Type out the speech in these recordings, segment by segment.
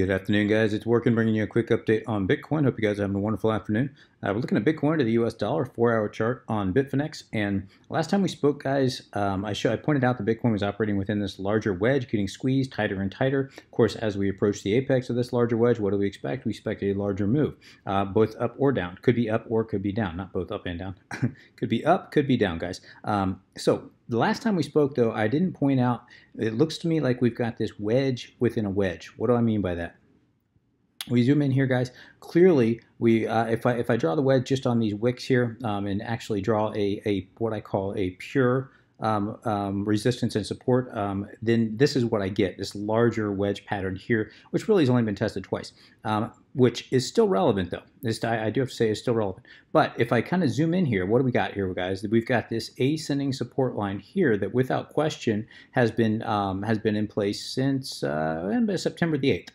Good afternoon, guys. It's Workin bringing you a quick update on Bitcoin. Hope you guys are having a wonderful afternoon. We're looking at Bitcoin to the US dollar, 4-hour chart on Bitfinex. And last time we spoke, guys, I pointed out that Bitcoin was operating within this larger wedge, getting squeezed tighter and tighter. Of course, as we approach the apex of this larger wedge, what do we expect? We expect a larger move, both up or down. Could be up or could be down, not both up and down. Could be up, could be down, guys. So the last time we spoke, though, I didn't point out, it looks to me like we've got this wedge within a wedge. What do I mean by that? We zoom in here, guys. Clearly, if I draw the wedge just on these wicks here and actually draw a what I call a pure resistance and support, then this is what I get, this larger wedge pattern here, which really has only been tested twice, which is still relevant, though. This, I do have to say, is still relevant. But if I kind of zoom in here, what do we got here, guys? We've got this ascending support line here that, without question, has been in place since September the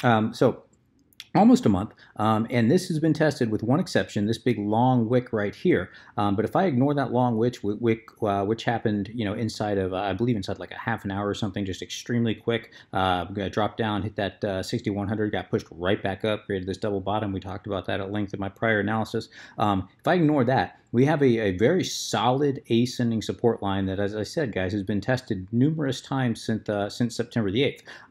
8th. So almost a month, and this has been tested with one exception, this big long wick right here. But if I ignore that long wick, which happened, inside of, I believe inside like a half an hour or something, just extremely quick, dropped down, hit that 6100, got pushed right back up, created this double bottom. We talked about that at length in my prior analysis. If I ignore that, we have a very solid ascending support line that, as I said, guys, has been tested numerous times since September the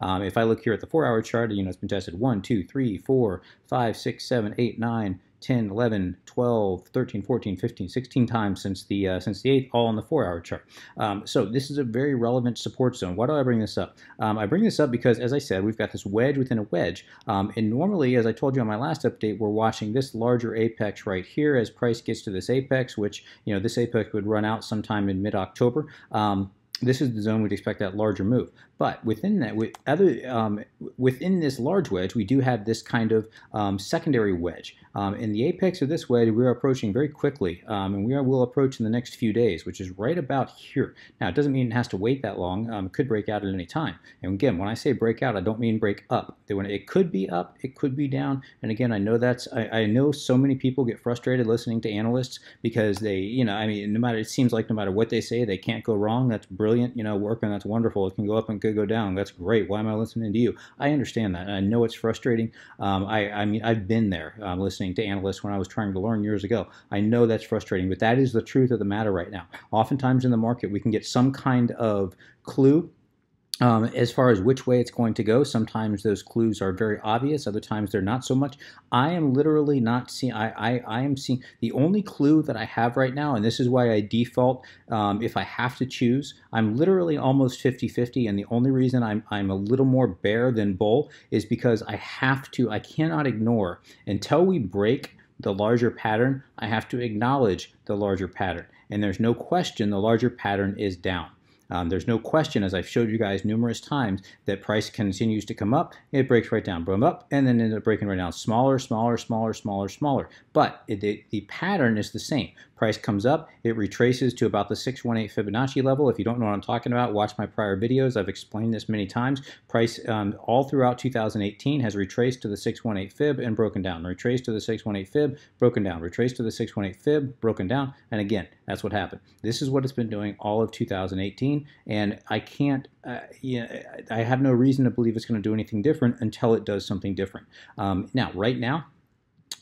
8th. If I look here at the 4-hour chart, it's been tested 1, 2, 3, 4, 5, 6, 7, 8, 9, 10, 11, 12, 13, 14, 15, 16 times since the 8th, all on the 4-hour chart. So this is a very relevant support zone. Why do I bring this up? I bring this up because, as I said, we've got this wedge within a wedge. And normally, as I told you on my last update, we're watching this larger apex right here as price gets to this apex, which, this apex would run out sometime in mid-October. This is the zone we'd expect that larger move. But within that, within this large wedge, we do have this kind of secondary wedge. In the apex of this wedge, we're approaching very quickly, and will approach in the next few days, which is right about here. Now, it doesn't mean it has to wait that long. It could break out at any time. And again, when I say break out, I don't mean break up. It could be up, it could be down. And again, I know I know so many people get frustrated listening to analysts because they, it seems like no matter what they say, they can't go wrong. That's brilliant, Workin, that's wonderful. It can go up and could go down. That's great. Why am I listening to you? I understand that. And I know it's frustrating. I've been there listening to analysts when I was trying to learn years ago. I know that's frustrating, but that is the truth of the matter right now. Oftentimes in the market, we can get some kind of clue as far as which way it's going to go. Sometimes those clues are very obvious. Other times they're not so much. I am literally not seeing, I am seeing the only clue that I have right now, and this is why I default, if I have to choose, I'm literally almost 50-50, and the only reason I'm a little more bear than bull is because I cannot ignore, until we break the larger pattern, I have to acknowledge the larger pattern. And there's no question the larger pattern is down. There's no question, as I've showed you guys numerous times, that price continues to come up, it breaks right down, boom up, and then ends up breaking right down. Smaller, smaller, smaller, smaller, smaller. But the pattern is the same. Price comes up, it retraces to about the 618 Fibonacci level. If you don't know what I'm talking about, watch my prior videos. I've explained this many times. Price all throughout 2018 has retraced to the 618 Fib and broken down. Retraced to the 618 Fib, broken down. Retraced to the 618 Fib, broken down. And again, that's what happened. This is what it's been doing all of 2018. And I can't, I have no reason to believe it's going to do anything different until it does something different. Now, right now,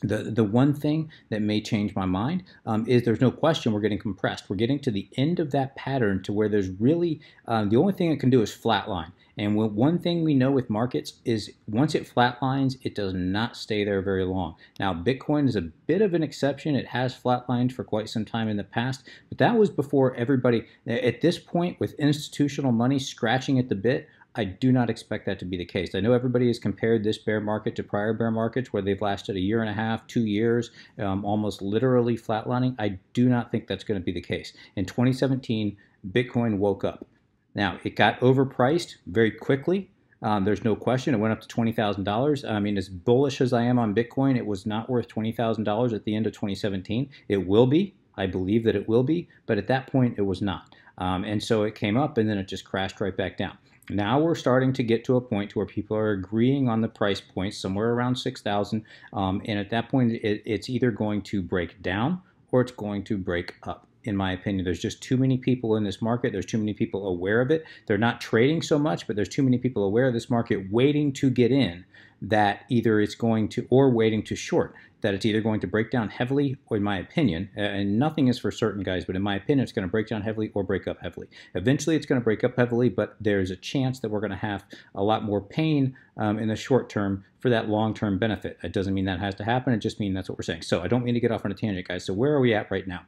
the one thing that may change my mind is there's no question we're getting compressed. We're getting to the end of that pattern to where there's really, the only thing it can do is flatline. And one thing we know with markets is once it flatlines, it does not stay there very long. Now, Bitcoin is a bit of an exception. It has flatlined for quite some time in the past, but that was before everybody, at this point, with institutional money scratching at the bit, I do not expect that to be the case. I know everybody has compared this bear market to prior bear markets where they've lasted a year and a half, 2 years, almost literally flatlining. I do not think that's going to be the case. In 2017, Bitcoin woke up. Now, it got overpriced very quickly. There's no question. It went up to $20,000. I mean, as bullish as I am on Bitcoin, it was not worth $20,000 at the end of 2017. It will be. I believe that it will be. But at that point, it was not. And so it came up, and then it just crashed right back down. Now we're starting to get to a point to where people are agreeing on the price point, somewhere around 6,000. And at that point, it's either going to break down or it's going to break up. in my opinion. There's just too many people in this market. There's too many people aware of it. They're not trading so much, but there's too many people aware of this market waiting to get in, that either it's going to, or waiting to short, that it's either going to break down heavily, or in my opinion, and nothing is for certain, guys, but in my opinion, it's going to break down heavily or break up heavily. Eventually, it's going to break up heavily, but there's a chance that we're going to have a lot more pain in the short term for that long-term benefit. It doesn't mean that has to happen. It just means that's what we're saying. So I don't mean to get off on a tangent, guys. So where are we at right now?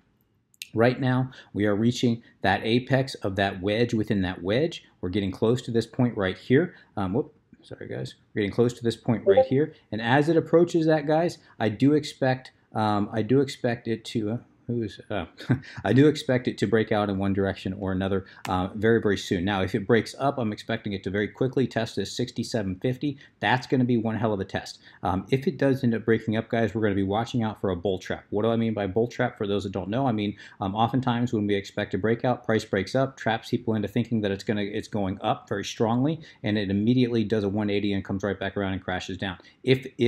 Right now, we are reaching that apex of that wedge within that wedge. We're getting close to this point right here. Sorry, guys. We're getting close to this point right here. And as it approaches that, guys, I do expect it to... I do expect it to break out in one direction or another very, very soon. Now, if it breaks up, I'm expecting it to very quickly test this 6750. That's going to be one hell of a test. If it does end up breaking up, guys, we're going to be watching out for a bull trap. What do I mean by bull trap? For those that don't know, I mean oftentimes when we expect a breakout, price breaks up, traps people into thinking that it's going up very strongly, and it immediately does a 180 and comes right back around and crashes down.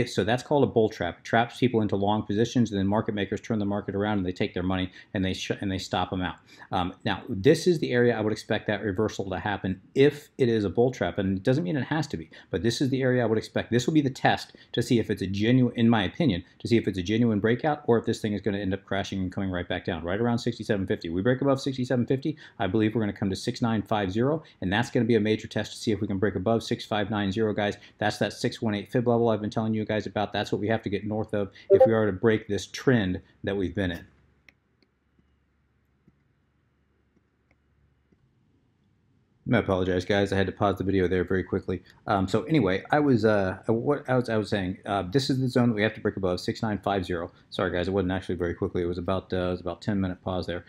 So that's called a bull trap. It traps people into long positions, and then market makers turn the market around and they take their money and they stop them out. Now, this is the area I would expect that reversal to happen if it is a bull trap, and it doesn't mean it has to be, but this is the area I would expect. This will be the test to see if it's a genuine, in my opinion, to see if it's a genuine breakout or if this thing is going to end up crashing and coming right back down, right around 6750. We break above 6750, I believe we're going to come to 6950, and that's going to be a major test to see if we can break above 6590, guys. That's that 618 fib level I've been telling you guys about. That's what we have to get north of if we are to break this trend that we've been in. I apologize, guys. I had to pause the video there very quickly. So anyway, what I was saying, this is the zone that we have to break above 6950. Sorry, guys, it wasn't actually very quickly. It was about 10-minute pause there.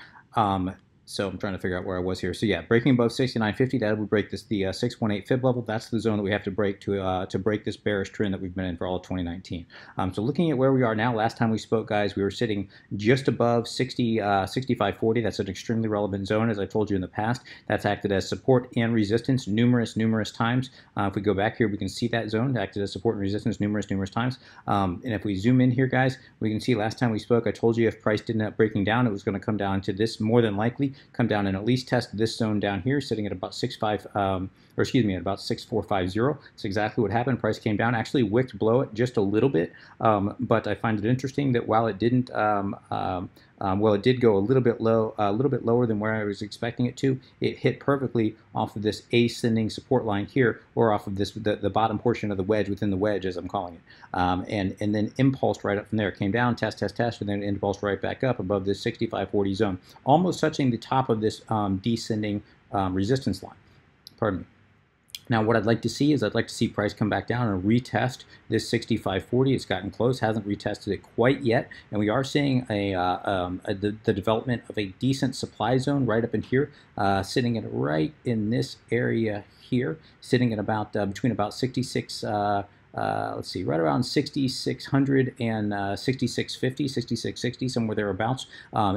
So I'm trying to figure out where I was here. So yeah, breaking above 6950, that would break the 618 fib level. That's the zone that we have to break to break this bearish trend that we've been in for all of 2019. So looking at where we are now, last time we spoke, guys, we were sitting just above 6540. That's an extremely relevant zone, as I told you in the past. That's acted as support and resistance numerous times. If we go back here, we can see that zone acted as support and resistance numerous times. And if we zoom in here, guys, we can see last time we spoke, I told you if price didn't end up breaking down, it was going to come down to this, more than likely come down and at least test this zone down here, sitting at about at about 6450. That's exactly what happened. Price came down, actually wicked below it just a little bit, but I find it interesting that while it didn't, it did go a little bit lower than where I was expecting it to. It hit perfectly off of this ascending support line here, or off of this the bottom portion of the wedge within the wedge, as I'm calling it, and then impulsed right up from there. Came down, test, and then impulsed right back up above this 6540 zone, almost touching the top of this descending resistance line. Pardon me. Now, what I'd like to see is I'd like to see price come back down and retest this 6540. It's gotten close, hasn't retested it quite yet, and we are seeing the development of a decent supply zone right up in here, sitting at right in this area here, sitting at about between about 66. Let's see, right around 6,600 and 6,650, 6,660, somewhere thereabouts.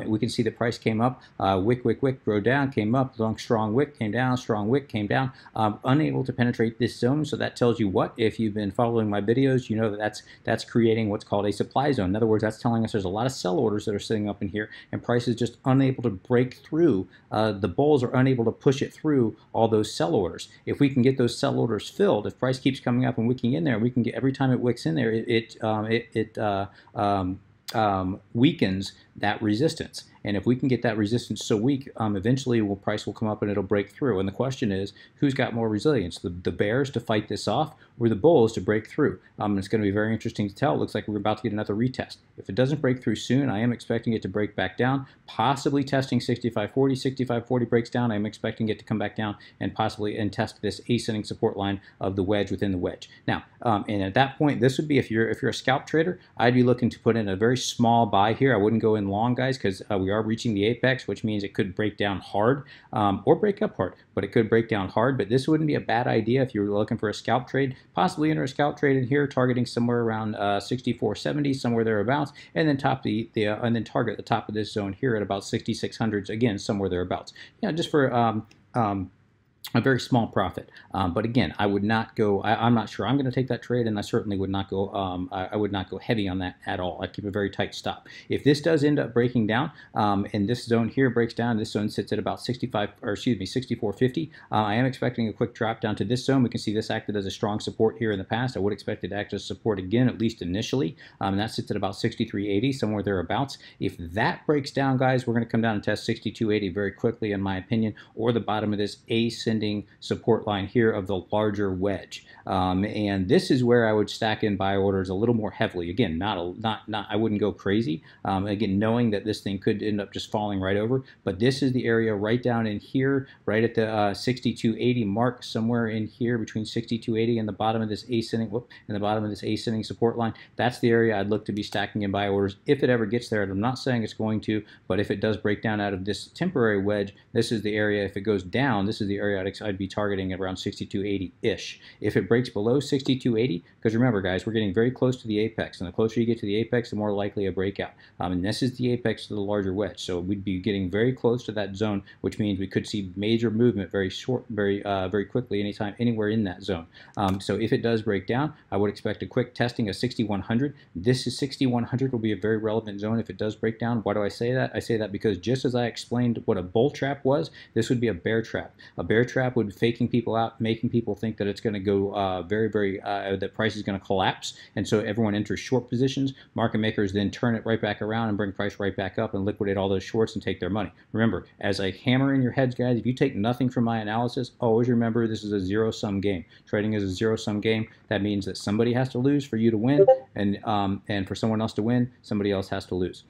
We can see the price came up, wick, go down, came up, long, strong wick, came down, strong wick, came down, unable to penetrate this zone. So that tells you what? If you've been following my videos, you know that that's creating what's called a supply zone. In other words, that's telling us there's a lot of sell orders that are sitting up in here, and price is just unable to break through. The bulls are unable to push it through all those sell orders. If we can get those sell orders filled, if price keeps coming up and wicking in there, we can get, every time it wicks in there, it weakens that resistance. And if we can get that resistance so weak, eventually price will come up and it'll break through. And the question is, who's got more resilience? The bears to fight this off, or the bulls to break through? It's going to be very interesting to tell. It looks like we're about to get another retest. If it doesn't break through soon, I am expecting it to break back down, possibly testing 6540. 6540 breaks down, I'm expecting it to come back down and possibly test this ascending support line of the wedge within the wedge. Now, and at that point, this would be, if you're a scalp trader, I'd be looking to put in a very small buy here. I wouldn't go in long, guys, because we are reaching the apex, which means it could break down hard or break up hard, but it could break down hard. But this wouldn't be a bad idea if you were looking for a scalp trade. Possibly enter a scalp trade in here, targeting somewhere around 6470, somewhere thereabouts, and then target the top of this zone here at about 6600s, again, somewhere thereabouts. Yeah, just for a very small profit. But again, I would not go. I'm not sure I'm going to take that trade, and I certainly would not go. I would not go heavy on that at all. I'd keep a very tight stop. If this does end up breaking down, and this zone here breaks down, this zone sits at about 65, or excuse me, 64.50. I am expecting a quick drop down to this zone. We can see this acted as a strong support here in the past. I would expect it to act as support again, at least initially. And that sits at about 63.80, somewhere thereabouts. If that breaks down, guys, we're going to come down and test 62.80 very quickly, in my opinion, or the bottom of this ascending support line here of the larger wedge. And this is where I would stack in buy orders a little more heavily. Again, I wouldn't go crazy. Again, knowing that this thing could end up just falling right over, but this is the area right down in here, right at the 62.80 mark, somewhere in here between 62.80 and the bottom of this ascending support line. That's the area I'd look to be stacking in buy orders if it ever gets there. And I'm not saying it's going to, but if it does break down out of this temporary wedge, this is the area. If it goes down, this is the area I'd be targeting at around 62.80-ish. If it breaks below 62.80, because remember, guys, we're getting very close to the apex, and the closer you get to the apex, the more likely a breakout. And this is the apex to the larger wedge, so we'd be getting very close to that zone, which means we could see major movement very quickly, anytime, anywhere in that zone. So if it does break down, I would expect a quick testing of 6100. This is 6100 will be a very relevant zone if it does break down. Why do I say that? I say that because just as I explained what a bull trap was, this would be a bear trap. A bear trap would be faking people out, making people think that it's going to go that price is going to collapse, and so everyone enters short positions. Market makers then turn it right back around and bring price right back up and liquidate all those shorts and take their money. Remember, as I hammer in your heads, guys, if you take nothing from my analysis, always remember this is a zero-sum game. Trading is a zero-sum game. That means that somebody has to lose for you to win, and for someone else to win, somebody else has to lose.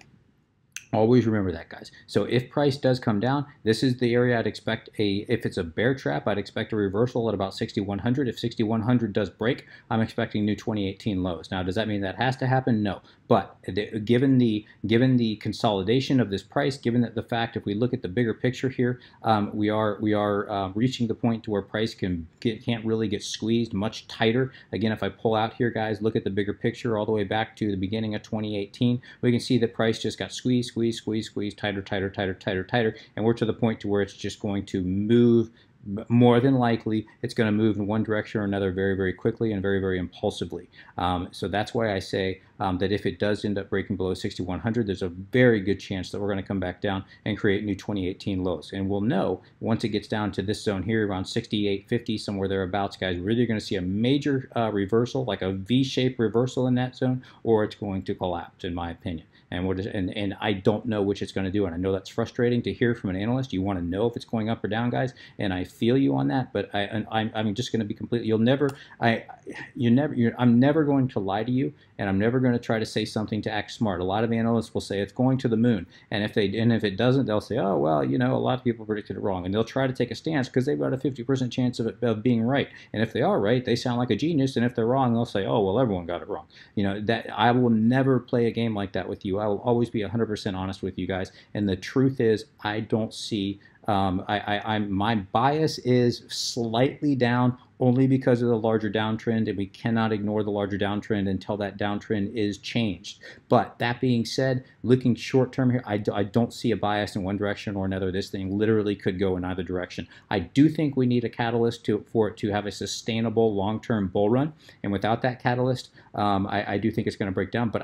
Always remember that, guys. So if price does come down, this is the area I'd expect if it's a bear trap, I'd expect a reversal at about 6100. If 6100 does break, I'm expecting new 2018 lows. Now, does that mean that has to happen? No. But given the consolidation of this price, given that the fact, if we look at the bigger picture here, we are reaching the point to where price can't really get squeezed much tighter. Again, if I pull out here, guys, look at the bigger picture all the way back to the beginning of 2018, we can see that price just got squeezed, tighter, and we're to the point to where it's just going to move. More than likely, it's going to move in one direction or another very, very quickly and very, very impulsively. So that's why I say that if it does end up breaking below 6100, there's a very good chance that we're going to come back down and create new 2018 lows. And we'll know once it gets down to this zone here, around 68.50, somewhere thereabouts, guys, we're either going to see a major reversal, like a V-shaped reversal in that zone, or it's going to collapse, in my opinion. And I don't know which it's going to do, and I know that's frustrating to hear from an analyst. You want to know if it's going up or down, guys, and I feel you on that. But I'm just going to be completely. I'm never going to lie to you, and I'm never going to try to say something to act smart. A lot of analysts will say it's going to the moon, and if it doesn't, they'll say, oh well, you know, a lot of people predicted it wrong, and they'll try to take a stance because they've got a 50% chance of being right. And if they are right, they sound like a genius, and if they're wrong, they'll say, oh well, everyone got it wrong. You know, that I will never play a game like that with you. I will always be 100% honest with you guys, and the truth is, I don't see. My bias is slightly down only because of the larger downtrend, and we cannot ignore the larger downtrend until that downtrend is changed. But that being said, looking short term here, I don't see a bias in one direction or another. This thing literally could go in either direction. I do think we need a catalyst for it to have a sustainable long-term bull run, and without that catalyst, I do think it's going to break down. But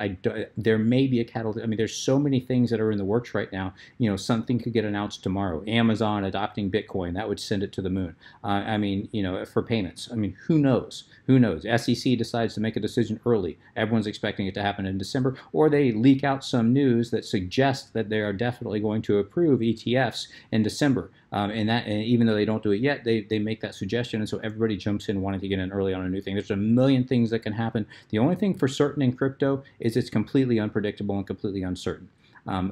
there may be a catalyst. I mean, there's so many things that are in the works right now. You know, something could get announced tomorrow. Amazon adopting Bitcoin, that would send it to the moon. I mean, you know, for payments. I mean, who knows? Who knows? SEC decides to make a decision early. Everyone's expecting it to happen in December, or they leak out some news that suggests that they are definitely going to approve ETFs in December. And even though they don't do it yet, they make that suggestion, and so everybody jumps in wanting to get in early on a new thing. There's a million things that can happen. The only thing for certain in crypto is it's completely unpredictable and completely uncertain.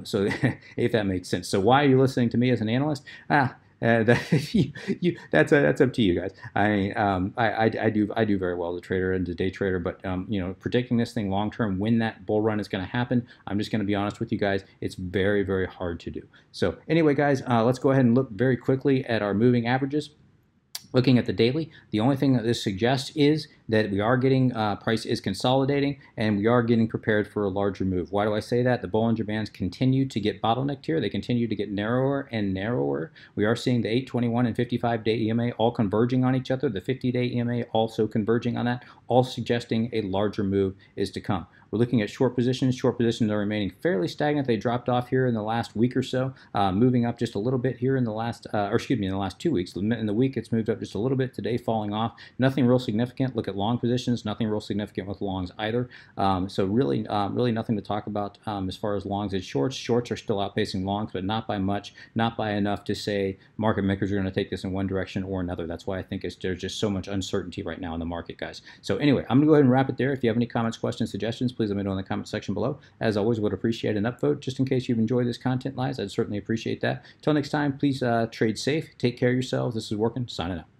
So if that makes sense. So why are you listening to me as an analyst? That's up to you guys. I do very well as a trader and a day trader, but you know, predicting this thing long term, when that bull run is going to happen, I'm just going to be honest with you guys, it's very, very hard to do. So anyway, guys, let's go ahead and look very quickly at our moving averages. Looking at the daily, the only thing that this suggests is that we are getting, price is consolidating, and we are getting prepared for a larger move. Why do I say that? The Bollinger Bands continue to get bottlenecked here. They continue to get narrower and narrower. We are seeing the 821 and 55-day EMA all converging on each other. The 50-day EMA also converging on that, all suggesting a larger move is to come. We're looking at short positions. Short positions are remaining fairly stagnant. They dropped off here in the last week or so, moving up just a little bit here in the last, in the last 2 weeks. In the week, it's moved up just a little bit. Today, falling off. Nothing real significant. Look at long positions. Nothing real significant with longs either. So really nothing to talk about as far as longs and shorts. Shorts are still outpacing longs, but not by much, not by enough to say market makers are going to take this in one direction or another. That's why I think there's just so much uncertainty right now in the market, guys. So anyway, I'm going to go ahead and wrap it there. If you have any comments, questions, suggestions, please let me know in the comment section below. As always, would appreciate an upvote. Just in case you've enjoyed this content, guys, I'd certainly appreciate that. Till next time, please trade safe. Take care of yourselves. This is Workin, signing out.